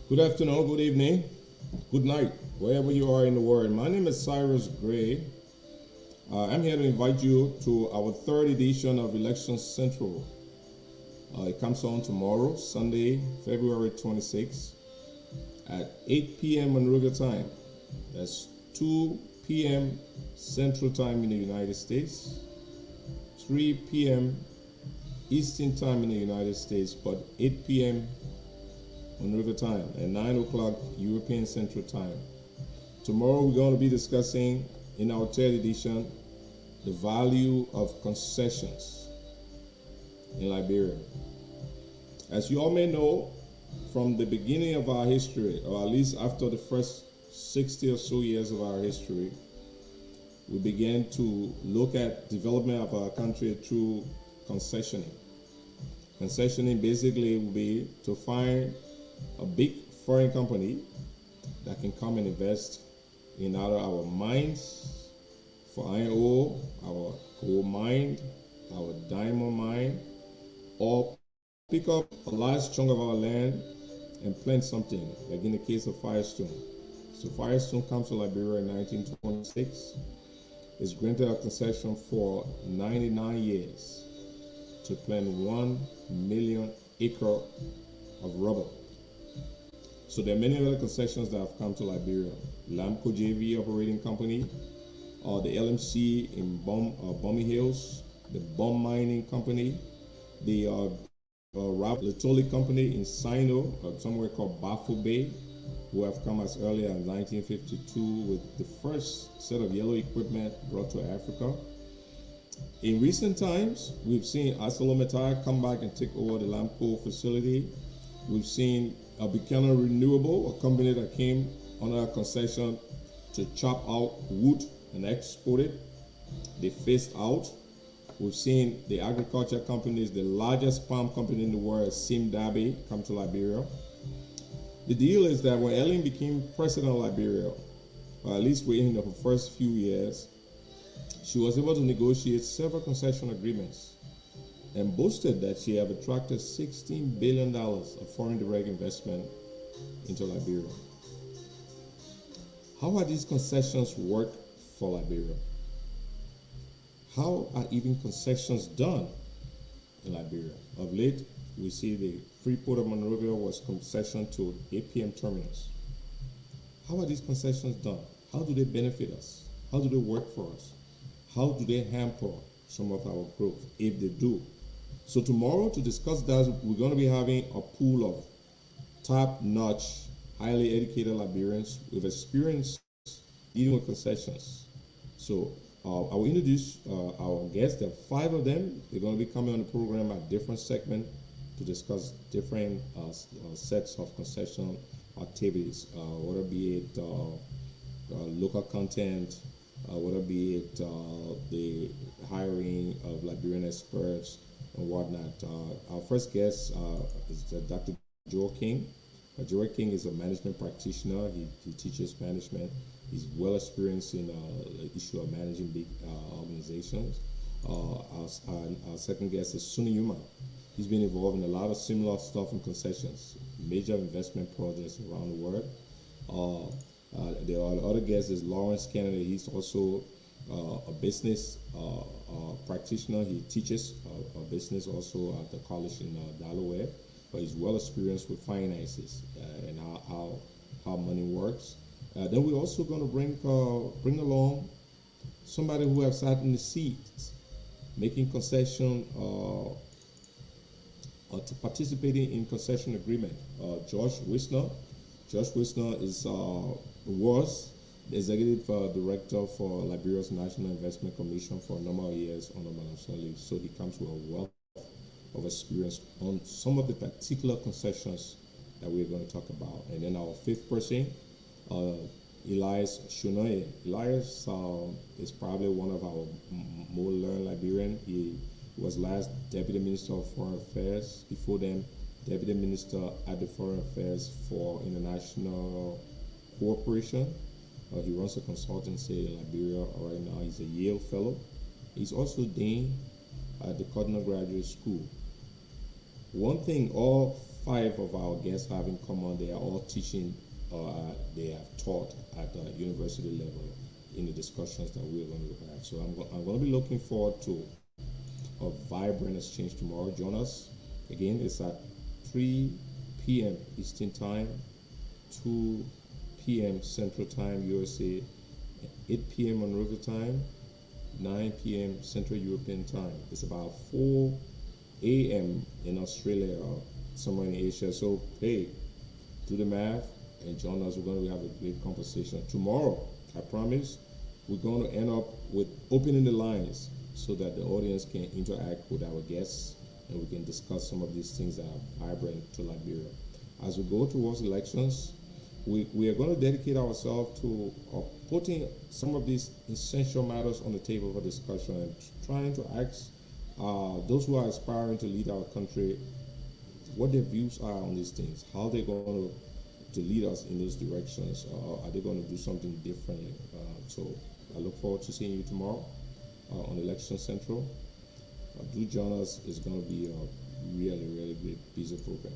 Good afternoon, good evening, good night, wherever you are in the world. My name is Cyrus Gray. I'm here to invite you to our third edition of Election Central. It comes on tomorrow, Sunday, February 26th at 8 p.m. Monrovia time. That's 2 p.m. Central Time in the United States, 3 p.m. Eastern Time in the United States, but 8 p.m. Monrovia time and 9 o'clock European Central Time. Tomorrow we're going to be discussing in our third edition the value of concessions in Liberia. As you all may know, from the beginning of our history, or at least after the first 60 or so years of our history, we began to look at development of our country through concessioning. Concessioning basically will be to find a big foreign company that can come and invest in either our mines for iron ore, our gold mine, our diamond mine, or pick up a large chunk of our land and plant something, like in the case of Firestone. So Firestone comes to Liberia in 1926. It's granted a concession for 99 years to plant 1 million acre of rubber. So there are many other concessions that have come to Liberia. Lamco JV Operating Company, the LMC in Bommy Hills, the Bomb Mining Company, the Litoli Company in Sino, somewhere called Bafo Bay, who have come as early as 1952 with the first set of yellow equipment brought to Africa. In recent times, we've seen ArcelorMittal come back and take over the Lamco facility. We've seen Buchanan Renewable, a company that came under a concession to chop out wood and export it. They phased out. We've seen the agriculture companies, the largest palm company in the world, Sim Dabe, come to Liberia. The deal is that when Ellen became president of Liberia, or at least within the first few years, she was able to negotiate several concession agreements and boasted that she had attracted $16 billion of foreign direct investment into Liberia. How are these concessions work for Liberia? How are even concessions done in Liberia? Of late, we see the Freeport of Monrovia was concessioned to APM terminals. How are these concessions done? How do they benefit us? How do they work for us? How do they hamper some of our growth, if they do? So tomorrow, to discuss that, we're going to be having a pool of top-notch, highly educated Liberians with experience dealing with concessions. So I will introduce our guests. There are 5 of them. They're going to be coming on the program at different segments to discuss different sets of concession activities, whether be it local content, whether be it the hiring of Liberian experts and whatnot. Our first guest is Dr. Joel King. Joel King is a management practitioner. He teaches management. He's well experienced in the issue of managing big organizations. Our second guest is Suni Yuma. He's been involved in a lot of similar stuff in concessions, major investment projects around the world. The other guest is Lawrence Kennedy. He's also a business practitioner. He teaches a business also at the college in Delaware, but he's well experienced with finances and how money works. Then we're also going to bring along somebody who has sat in the seats, making concession to participating in concession agreement. Josh Wisner. Josh Wisner was the executive director for Liberia's National Investment Commission for a number of years on a management leave. So he comes with a wealth of experience on some of the particular concessions that we're going to talk about. And then our 5th person, Elias Shunoye. Elias is probably one of our more learned Liberian. He was last Deputy Minister of Foreign Affairs. Before then, Deputy Minister at the Foreign Affairs for International Cooperation. He runs a consultancy in Liberia right now. He's a Yale Fellow. He's also Dean at the Cardinal Graduate School. One thing all 5 of our guests have in common. They are all teaching, they have taught at the university level in the discussions that we're going to have. So I'm going to be looking forward to a vibrant exchange tomorrow. Join us. Again, it's at 3 p.m. Eastern Time, 2 p.m. Central Time, USA, 8 p.m. on River Time, 9 p.m. Central European Time. It's about 4 a.m. in Australia or somewhere in Asia. So, hey, do the math and join us. We're going to have a great conversation. Tomorrow, I promise, we're going to end up with opening the lines so that the audience can interact with our guests and we can discuss some of these things that are vibrant to Liberia. As we go towards elections, we are going to dedicate ourselves to putting some of these essential matters on the table for discussion and trying to ask those who are aspiring to lead our country what their views are on these things, how they're going to lead us in those directions, or are they going to do something differently? So I look forward to seeing you tomorrow on Election Central. Do join us. It's going to be a really, really great piece of program.